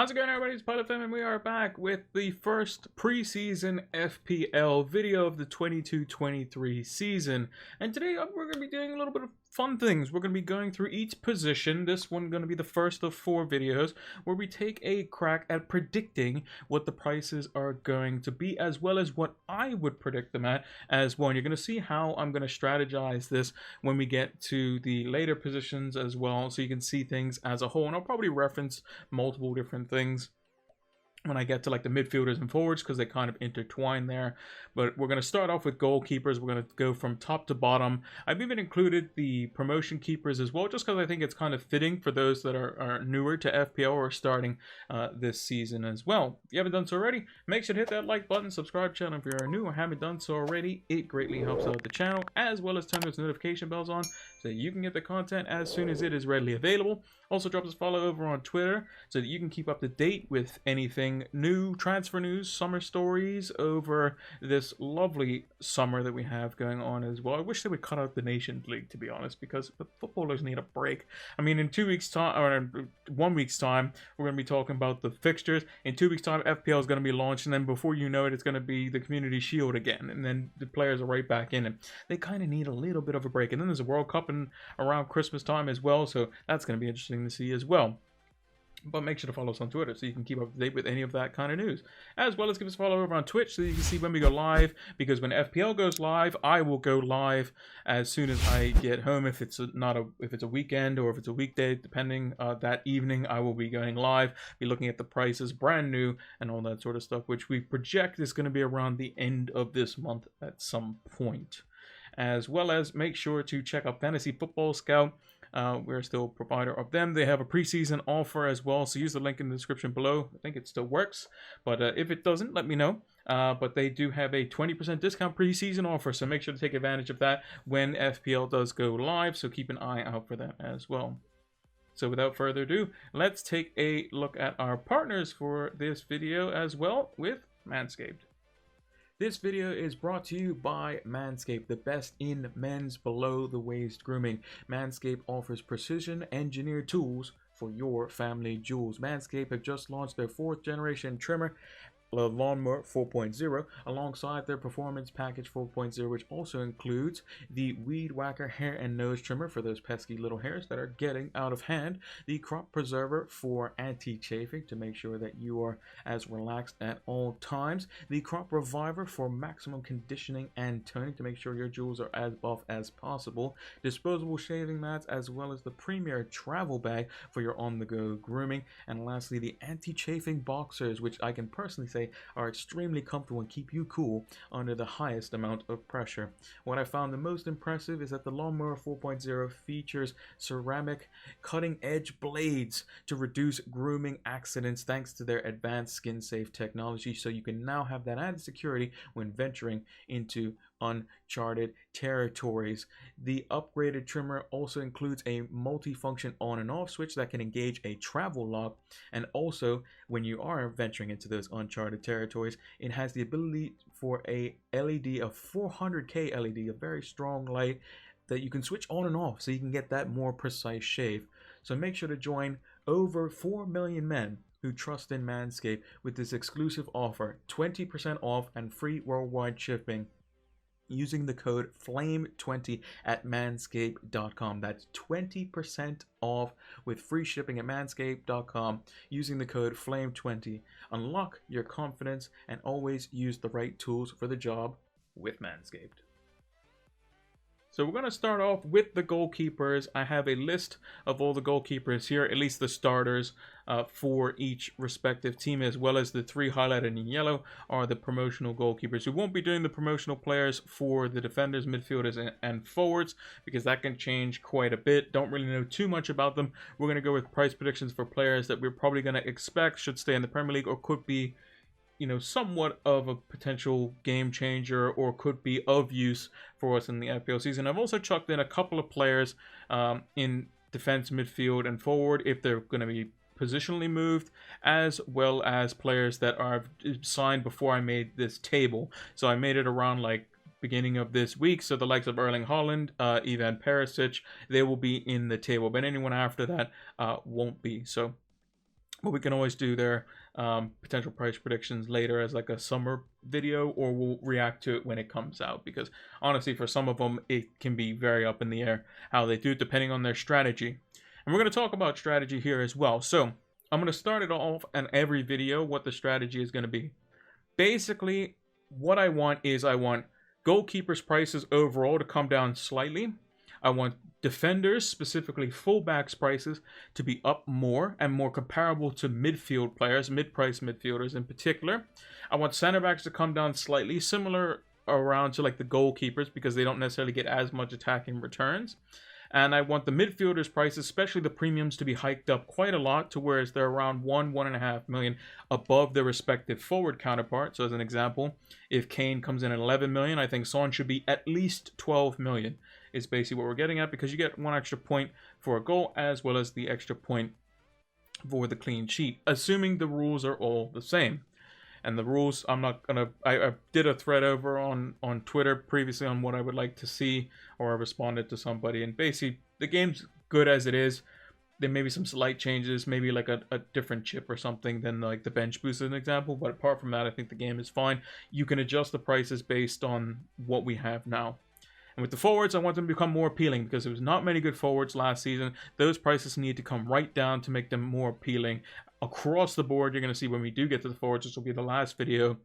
How's it going, everybody? It's Pilot Fam, and we are back with the first preseason FPL video of the 22-23 season. And today we're going to be doing a little bit of fun things. We're going to be going through each position. This one going to be the first of 4 videos where we take a crack at predicting what the prices are going to be, as well as what I would predict them at as well. And you're going to see how I'm going to strategize this when we get to the later positions as well, so you can see things as a whole. And I'll probably reference multiple different things when I get to like the midfielders and forwards, because they kind of intertwine there. But we're going to start off with goalkeepers. We're going to go from top to bottom. I've even included the promotion keepers as well, just because I think it's kind of fitting for those that are newer to FPL or starting this season as well. If you haven't done so already, make sure to hit that like button, subscribe channel if you're new or haven't done so already. It greatly helps out the channel, as well as turn those notification bells on so that you can get the content as soon as it is readily available. Also drop us a follow over on Twitter so that you can keep up to date with anything new, transfer news, summer stories over this lovely summer that we have going on as well. I wish they would cut out the Nations League, to be honest, because the footballers need a break. I mean, in 2 weeks time, or 1 week's time, we're going to be talking about the fixtures. In 2 weeks time, FPL is going to be launched, and then before you know it, it's going to be the Community Shield again, and then the players are right back in it. They kind of need a little bit of a break. And then there's a World Cup around Christmas time as well, so that's going to be interesting to see as well. But make sure to follow us on Twitter so you can keep up to date with any of that kind of news, as well as give us a follow over on Twitch so you can see when we go live, because when FPL goes live, I will go live as soon as I get home. If it's a weekend or if it's a weekday, depending, that evening I will be going live, be looking at the prices, brand new and all that sort of stuff, which we project is going to be around the end of this month at some point. As well as make sure to check out Fantasy Football Scout. We're still a provider of them. They have a preseason offer as well, so use the link in the description below. I think it still works, but if it doesn't, let me know. But they do have a 20% discount preseason offer, so make sure to take advantage of that when FPL does go live, so keep an eye out for that as well. So without further ado, let's take a look at our partners for this video as well with Manscaped. This video is brought to you by Manscape, the best in men's below-the-waist grooming. Manscape offers precision-engineered tools for your family jewels. Manscape have just launched their 4th generation trimmer, the Lawnmower 4.0, alongside their Performance Package 4.0, which also includes the Weed Whacker hair and nose trimmer for those pesky little hairs that are getting out of hand, the Crop Preserver for anti-chafing to make sure that you are as relaxed at all times, the Crop Reviver for maximum conditioning and toning to make sure your jewels are as buff as possible, disposable shaving mats, as well as the Premier Travel Bag for your on-the-go grooming, and lastly the anti-chafing boxers, which I can personally say are extremely comfortable and keep you cool under the highest amount of pressure. What I found the most impressive is that the Lawnmower 4.0 features ceramic cutting-edge blades to reduce grooming accidents thanks to their advanced skin-safe technology, so you can now have that added security when venturing into uncharted territories. The upgraded trimmer also includes a multi-function on and off switch that can engage a travel lock, and also when you are venturing into those uncharted territories, it has the ability for a LED, a 400K LED, a very strong light that you can switch on and off so you can get that more precise shave. So make sure to join over 4 million men who trust in Manscaped with this exclusive offer, 20% off and free worldwide shipping, using the code FLAME20 at manscaped.com. That's 20% off with free shipping at manscaped.com using the code FLAME20. Unlock your confidence and always use the right tools for the job with Manscaped. So we're going to start off with the goalkeepers. I have a list of all the goalkeepers here, at least the starters for each respective team, as well as the 3 highlighted in yellow are the promotional goalkeepers. We won't be doing the promotional players for the defenders, midfielders, and forwards, because that can change quite a bit. Don't really know too much about them. We're going to go with price predictions for players that we're probably going to expect should stay in the Premier League or could be, you know, somewhat of a potential game changer or could be of use for us in the FPL season. I've also chucked in a couple of players in defense, midfield, and forward if they're going to be positionally moved, as well as players that are signed before I made this table. So I made it around like beginning of this week, so the likes of Erling Haaland, Ivan Perisic, they will be in the table, but anyone after that won't be. So But we can always do their potential price predictions later as like a summer video, or we'll react to it when it comes out, because honestly for some of them it can be very up in the air how they do it depending on their strategy. And we're going to talk about strategy here as well. So I'm going to start it off in every video what the strategy is going to be. Basically what I want is I want goalkeepers prices overall to come down slightly. I want defenders, specifically fullbacks prices, to be up more and more comparable to midfield players, mid-price midfielders in particular. I want center backs to come down slightly, similar around to like the goalkeepers, because they don't necessarily get as much attacking returns. And I want the midfielders prices, especially the premiums, to be hiked up quite a lot to whereas they're around 1.5 million above their respective forward counterpart. So as an example, if Kane comes in at 11 million, I think Son should be at least 12 million. Is basically what we're getting at, because you get 1 extra point for a goal as well as the extra point for the clean sheet, assuming the rules are all the same. And the rules, I'm not gonna, I did a thread over on Twitter previously on what I would like to see, or I responded to somebody, and basically the game's good as it is. There may be some slight changes, maybe like a different chip or something than like the bench boost as an example, but apart from that I think the game is fine. You can adjust the prices based on what we have now. And with the forwards, I want them to become more appealing, because there was not many good forwards last season. Those prices need to come right down to make them more appealing. Across the board, you're going to see when we do get to the forwards, this will be the last video,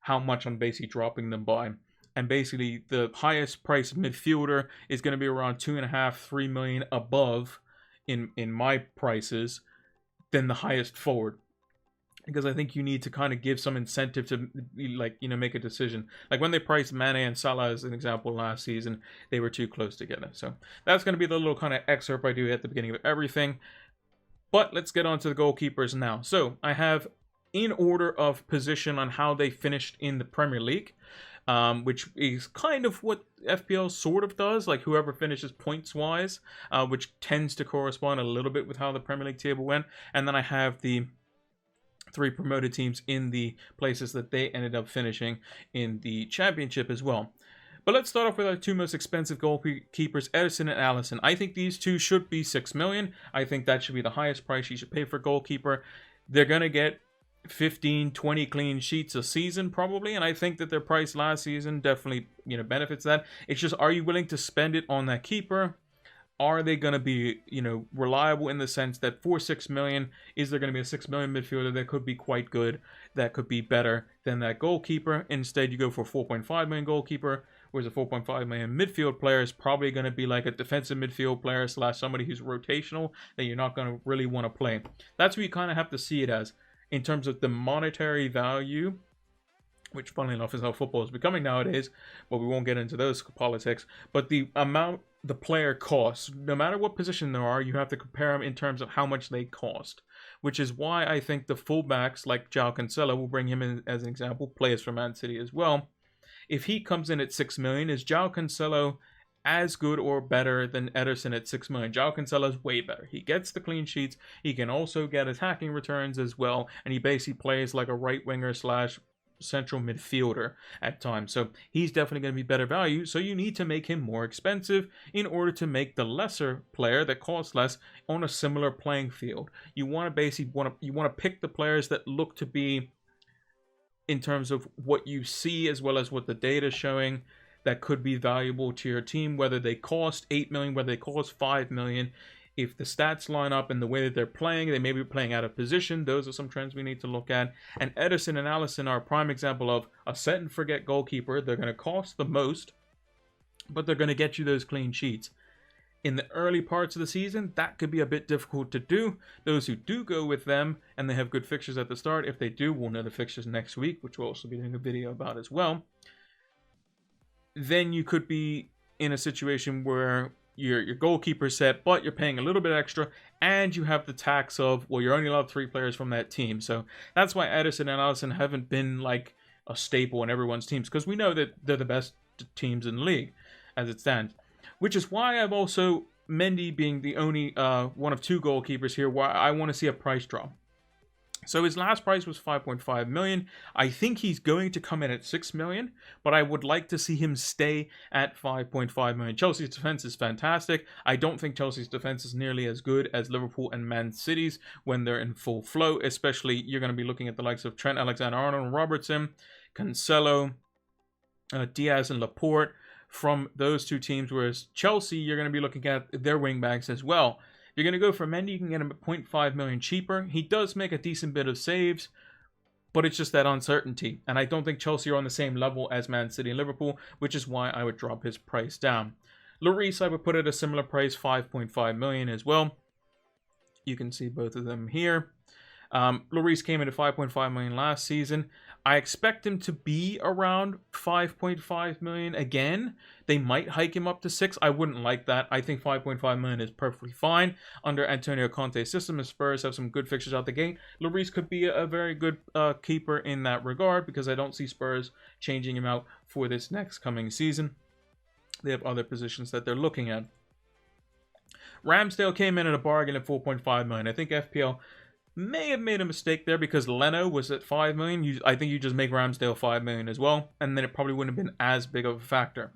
how much I'm basically dropping them by. And basically, the highest price midfielder is going to be around 2.5–3 million above in my prices than the highest forward. Because I think you need to kind of give some incentive to, like, you know, make a decision. Like when they priced Mane and Salah as an example last season, they were too close together. So that's going to be the little kind of excerpt I do at the beginning of everything. But let's get on to the goalkeepers now. So I have in order of position on how they finished in the Premier League, which is kind of what FPL sort of does, like whoever finishes points-wise, which tends to correspond a little bit with how the Premier League table went. And then I have the 3 promoted teams in the places that they ended up finishing in the championship as well. But let's start off with our 2 most expensive goalkeepers, Ederson and Alisson. I think these 2 should be 6 million. I think that should be the highest price you should pay for a goalkeeper. They're going to get 15–20 clean sheets a season probably, and I think that their price last season definitely, you know, benefits that. It's just, are you willing to spend it on that keeper? Are they going to be, you know, reliable in the sense that for 6 million, is there going to be a 6 million midfielder that could be quite good, that could be better than that goalkeeper? Instead, you go for a 4.5 million goalkeeper, whereas a 4.5 million midfield player is probably going to be like a defensive midfield player / somebody who's rotational that you're not going to really want to play. That's what you kind of have to see it as in terms of the monetary value, which funnily enough is how football is becoming nowadays, but we won't get into those politics. But the amount the player costs, no matter what position there are, you have to compare them in terms of how much they cost, which is why I think the fullbacks like João Cancelo, will bring him in as an example, plays for Man City as well. If he comes in at 6 million, is João Cancelo as good or better than Ederson at 6 million? João Cancelo is way better. He gets the clean sheets. He can also get attacking returns as well, and he basically plays like a right winger / central midfielder at times. So he's definitely going to be better value. So you need to make him more expensive in order to make the lesser player that costs less on a similar playing field. You want to basically you want to pick the players that look to be, in terms of what you see as well as what the data is showing, that could be valuable to your team, whether they cost 8 million, whether they cost 5 million. If the stats line up in the way that they're playing, they may be playing out of position. Those are some trends we need to look at. And Ederson and Alisson are a prime example of a set and forget goalkeeper. They're going to cost the most, but they're going to get you those clean sheets. In the early parts of the season, that could be a bit difficult to do. Those who do go with them, and they have good fixtures at the start, if they do, we'll know the fixtures next week, which we'll also be doing a video about as well. Then you could be in a situation where your goalkeeper set, but you're paying a little bit extra, and you have the tax of, well, you're only allowed 3 players from that team. So that's why Ederson and Alisson haven't been like a staple in everyone's teams, because we know that they're the best teams in the league as it stands. Which is why I've also, Mendy being the only one of 2 goalkeepers here, why I want to see a price drop. So his last price was 5.5 million. I think he's going to come in at 6 million, but I would like to see him stay at 5.5 million. Chelsea's defense is fantastic. I don't think Chelsea's defense is nearly as good as Liverpool and Man City's when they're in full flow, especially you're going to be looking at the likes of Trent Alexander-Arnold, Robertson, Cancelo, Diaz and Laporte from those two teams, whereas Chelsea, you're going to be looking at their wingbacks as well. You're going to go for Mendy, you can get him at 0.5 million cheaper. He does make a decent bit of saves, but it's just that uncertainty. And I don't think Chelsea are on the same level as Man City and Liverpool, which is why I would drop his price down. Lloris, I would put at a similar price, 5.5 million as well. You can see both of them here. Lloris came in at 5.5 million last season. I expect him to be around 5.5 million again. They might hike him up to 6. I wouldn't like that. I think 5.5 million is perfectly fine under Antonio Conte's system. If Spurs have some good fixtures out the gate, Lloris could be a very good keeper in that regard, because I don't see Spurs changing him out for this next coming season. They have other positions that they're looking at. Ramsdale came in at a bargain at 4.5 million. I think FPL may have made a mistake there because Leno was at 5 million. I think you just make Ramsdale 5 million as well, and then it probably wouldn't have been as big of a factor.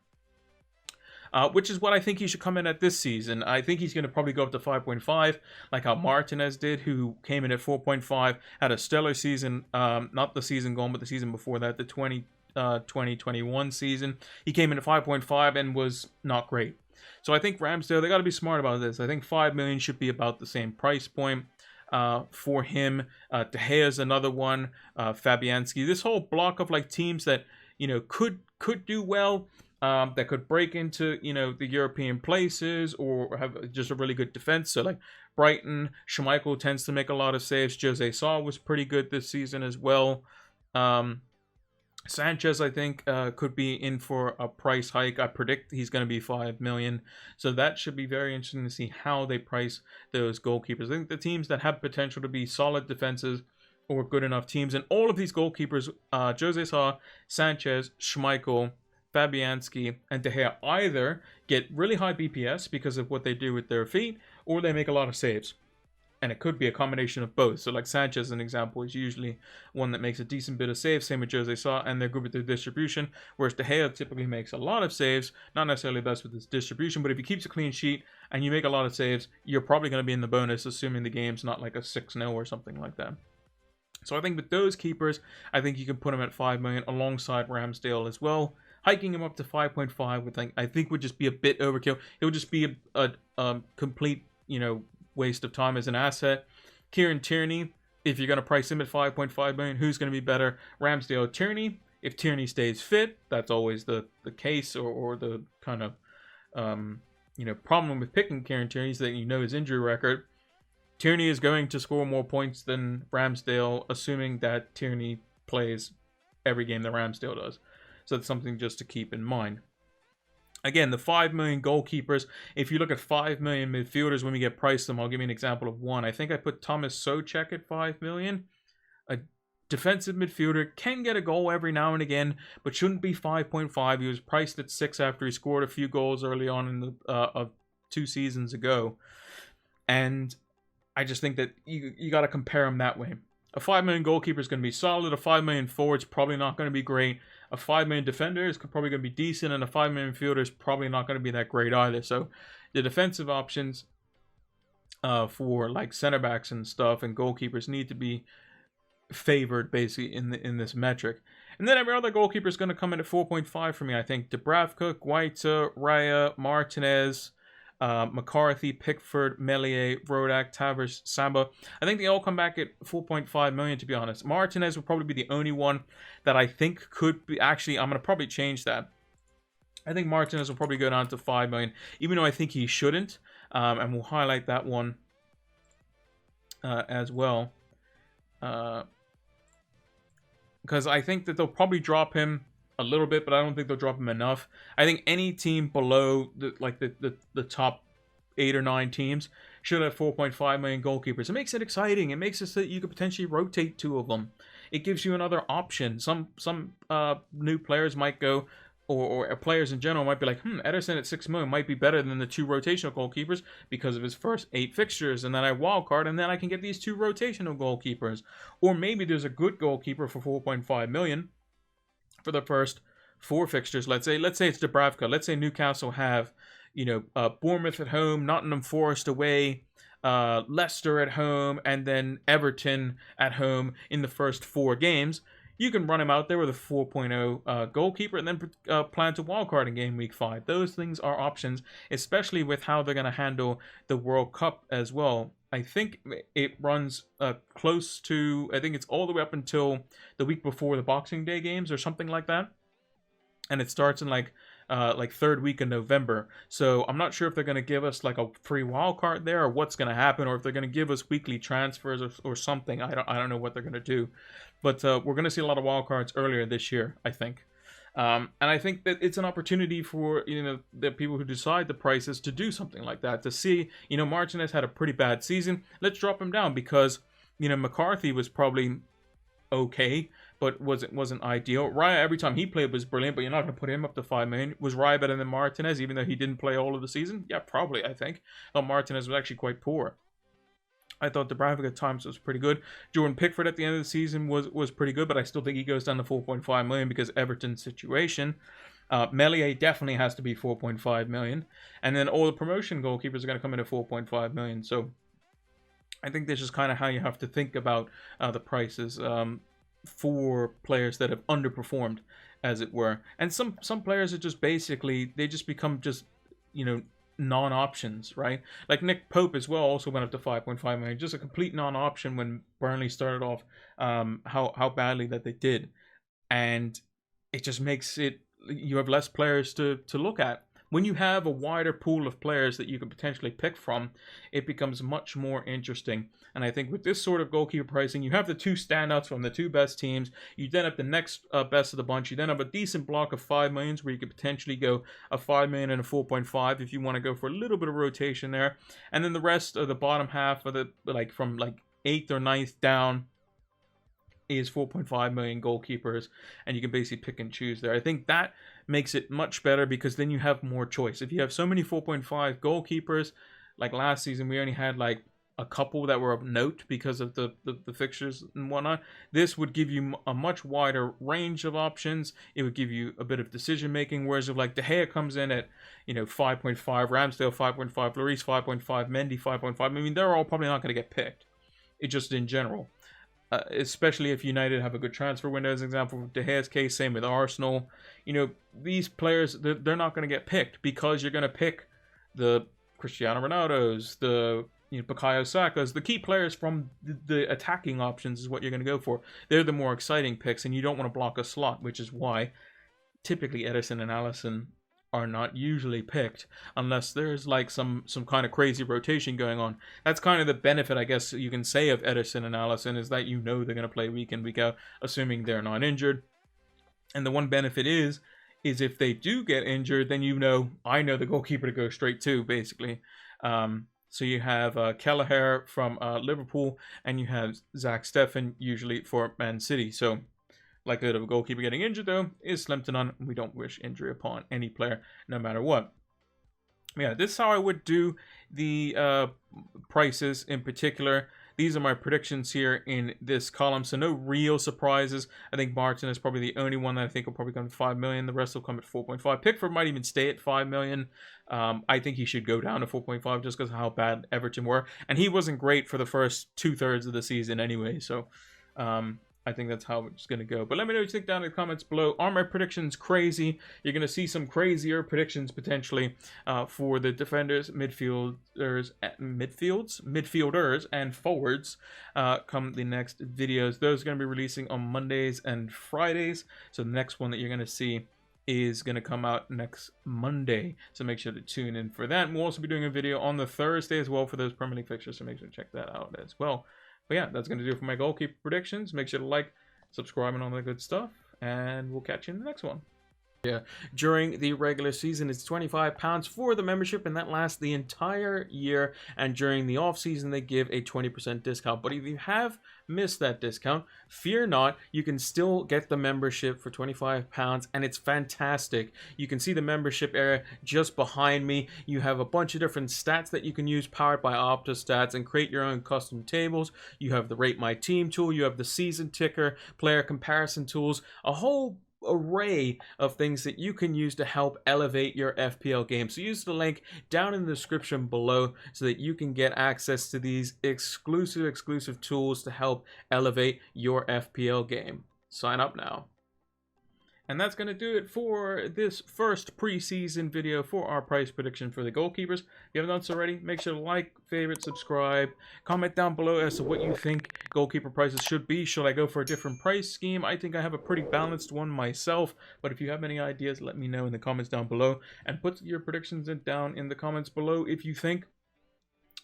Which is what I think he should come in at this season. I think he's going to probably go up to 5.5, like how Martinez did, who came in at 4.5, had a stellar season, not the season gone, but the season before that, the 2021 season. He came in at 5.5 and was not great. So I think Ramsdale, they got to be smart about this. I think 5 million should be about the same price point. For him, De Gea is another one, Fabianski. This whole block of like teams that could do well, that could break into the European places or have just a really good defense. So like Brighton, Schmeichel tends to make a lot of saves. Jose Soyah was pretty good this season as well. Sanchez, I think, could be in for a price hike. I predict he's going to be 5 million. So that should be very interesting to see how they price those goalkeepers. I think the teams that have potential to be solid defenses or good enough teams, and all of these goalkeepers, Jose Soyah, Sanchez, Schmeichel, Fabianski, and De Gea, either get really high BPS because of what they do with their feet, or they make a lot of saves. And it could be a combination of both. So like Sanchez, an example, is usually one that makes a decent bit of saves. Same with Jose Soyah, and they're good with their distribution. Whereas De Gea typically makes a lot of saves. Not necessarily best with his distribution, but if he keeps a clean sheet and you make a lot of saves, you're probably going to be in the bonus, assuming the game's not like a 6-0 or something like that. So I think with those keepers, I think you can put him at 5 million alongside Ramsdale as well. Hiking him up to 5.5 would I think would just be a bit overkill. It would just be a complete, waste of time as an asset. Kieran Tierney, if you're going to price him at 5.5 million, who's going to be better? Ramsdale or Tierney? If Tierney stays fit, that's always the case, or the kind of problem with picking Kieran Tierney is that his injury record. Tierney is going to score more points than Ramsdale, assuming that Tierney plays every game that Ramsdale does. So that's something just to keep in mind. Again, the 5 million goalkeepers, if you look at 5 million midfielders, when we get priced them, I'll give you an example of one. I think I put Thomas Souček at 5 million. A defensive midfielder, can get a goal every now and again, but shouldn't be 5.5. He was priced at 6 after he scored a few goals early on in the of 2 seasons ago. And I just think that you got to compare him that way. A 5 million goalkeeper is going to be solid. A 5 million forward is probably not going to be great. A 5 million defender is probably going to be decent. And a 5 million fielder is probably not going to be that great either. So the defensive options for like center backs and stuff and goalkeepers need to be favored basically in this metric. And then every other goalkeeper is going to come in at 4.5 for me. I think Dubravka, Guaita, Raya, Martinez, McCarthy, Pickford, Meslier, Rodak, Tavares, Samba. I think they all come back at 4.5 million, to be honest. Martinez will probably be the only one that I think could be... Actually, I'm going to probably change that. I think Martinez will probably go down to 5 million, even though I think he shouldn't. And we'll highlight that one as well. Because I think that they'll probably drop him a little bit, but I don't think they'll drop him enough. I think any team below the top 8 or 9 teams should have 4.5 million goalkeepers. It makes it exciting. It makes it so that you could potentially rotate 2 of them. It gives you another option. Some new players might go, or players in general might be like, Ederson at 6 million might be better than the 2 rotational goalkeepers because of his first 8 fixtures, and then I wildcard, and then I can get these 2 rotational goalkeepers. Or maybe there's a good goalkeeper for 4.5 million for the first 4 fixtures. Let's say it's Dubravka. Let's say Newcastle have, Bournemouth at home, Nottingham Forest away, Leicester at home, and then Everton at home in the first 4 games. You can run him out there with a 4.0 goalkeeper and then plan to wildcard in game week 5. Those things are options, especially with how they're going to handle the World Cup as well. I think it runs close to, I think it's all the way up until the week before the Boxing Day games or something like that. And it starts in like third week of November. So I'm not sure if they're going to give us like a free wild card there or what's going to happen, or if they're going to give us weekly transfers or something. I don't know what they're going to do. But we're going to see a lot of wild cards earlier this year, I think. And I think that it's an opportunity for, the people who decide the prices to do something like that. To see, Martinez had a pretty bad season. Let's drop him down because, McCarthy was probably okay, but wasn't ideal. Raya, every time he played, was brilliant, but you're not going to put him up to 5 million. Was Raya better than Martinez, even though he didn't play all of the season? Yeah, probably, I think. Though Martinez was actually quite poor. I thought Dubravka at times was pretty good. Jordan Pickford at the end of the season was pretty good, but I still think he goes down to 4.5 million because Everton's situation. Meslier definitely has to be 4.5 million. And then all the promotion goalkeepers are going to come in at 4.5 million. So I think this is kind of how you have to think about the prices for players that have underperformed, as it were. And some players are just basically, they just become just, non-options, right? Like Nick Pope as well also went up to 5.5 million. Just a complete non-option when Burnley started off how badly that they did. And it just makes it, you have less players to look at. When you have a wider pool of players that you can potentially pick from, it becomes much more interesting. And I think with this sort of goalkeeper pricing, you have the 2 standouts from the 2 best teams. You then have the next best of the bunch. You then have a decent block of 5 millions where you could potentially go a 5 million and a 4.5 if you want to go for a little bit of rotation there. And then the rest of the bottom half of the, from 8th or 9th down, is 4.5 million goalkeepers, and you can basically pick and choose there. I think that makes it much better because then you have more choice. If you have so many 4.5 goalkeepers, like last season we only had like a couple that were of note because of the fixtures and whatnot. This would give you a much wider range of options. It would give you a bit of decision making, whereas if like De Gea comes in at 5.5, Ramsdale 5.5, Lloris 5.5, Mendy 5.5, I mean they're all probably not going to get picked. It just in general. Especially if United have a good transfer window, as an example of De Gea's case, same with Arsenal. These players, they're not going to get picked because you're going to pick the Cristiano Ronaldos, the Bukayo Saka's, the key players from the attacking options is what you're going to go for. They're the more exciting picks, and you don't want to block a slot, which is why typically Ederson and Alisson are not usually picked unless there's like some kind of crazy rotation going on. That's kind of the benefit, I guess you can say, of Ederson and Alisson, is that they're going to play week in, week out, assuming they're not injured. And the one benefit is if they do get injured, then I know the goalkeeper to go straight to, basically. So you have Kelleher from Liverpool, and you have Zach Steffen usually for Man City. So likelihood of a goalkeeper getting injured, though, is slim to none. We don't wish injury upon any player, no matter what. Yeah, this is how I would do the prices in particular. These are my predictions here in this column, so no real surprises. I think Martin is probably the only one that I think will probably come to 5 million. The rest will come at 4.5. Pickford might even stay at 5 million. I think he should go down to 4.5 just because of how bad Everton were. And he wasn't great for the first 2/3 of the season anyway, so I think that's how it's going to go. But let me know what you think down in the comments below. Are my predictions crazy? You're going to see some crazier predictions potentially for the defenders, midfielders, and forwards come the next videos. Those are going to be releasing on Mondays and Fridays. So the next one that you're going to see is going to come out next Monday. So make sure to tune in for that. And we'll also be doing a video on the Thursday as well for those Premier League fixtures. So make sure to check that out as well. But yeah, that's going to do it for my goalkeeper predictions. Make sure to like, subscribe, and all that good stuff. And we'll catch you in the next one. During the regular season, it's £25 for the membership, and that lasts the entire year. And during the off season, they give a 20% discount. But if you have missed that discount, fear not, you can still get the membership for £25, and it's fantastic. You can see the membership area just behind me. You have a bunch of different stats that you can use, powered by Opta stats, and create your own custom tables. You have the Rate My Team tool, you have the season ticker, player comparison tools, a whole array of things that you can use to help elevate your FPL game. So use the link down in the description below so that you can get access to these exclusive tools to help elevate your FPL game. Sign up now. And that's going to do it for this first preseason video for our price prediction for the goalkeepers. If you haven't done so already, make sure to like, favorite, subscribe, comment down below as to what you think goalkeeper prices should be. Should I go for a different price scheme? I think I have a pretty balanced one myself, but if you have any ideas, let me know in the comments down below, and put your predictions down in the comments below if you think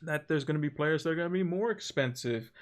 that there's going to be players that are going to be more expensive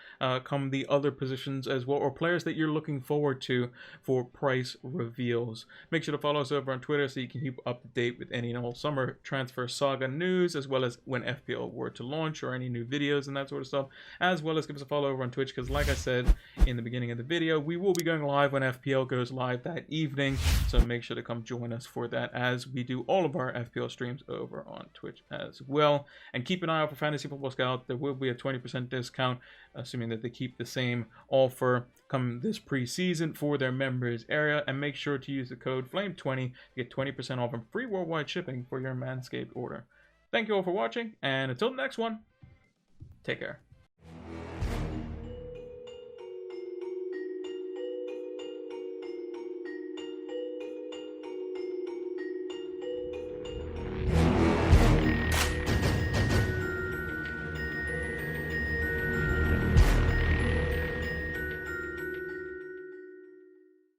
come the other positions as well, or players that you're looking forward to for price reveals. Make sure to follow us over on Twitter so you can keep up to date with any and all summer transfer saga news, as well as when FPL were to launch or any new videos and that sort of stuff, as well as give us a follow over on Twitch, because like I said in the beginning of the video, we will be going live when FPL goes live that evening, so make sure to come join us for that, as we do all of our FPL streams over on Twitch as well. And keep an eye out for Fantasy Football Scout. There will be a 20% discount, assuming that they keep the same offer come this preseason for their members area. And make sure to use the code FLAME20 to get 20% off and free worldwide shipping for your Manscaped order. Thank you all for watching, and until the next one, take care.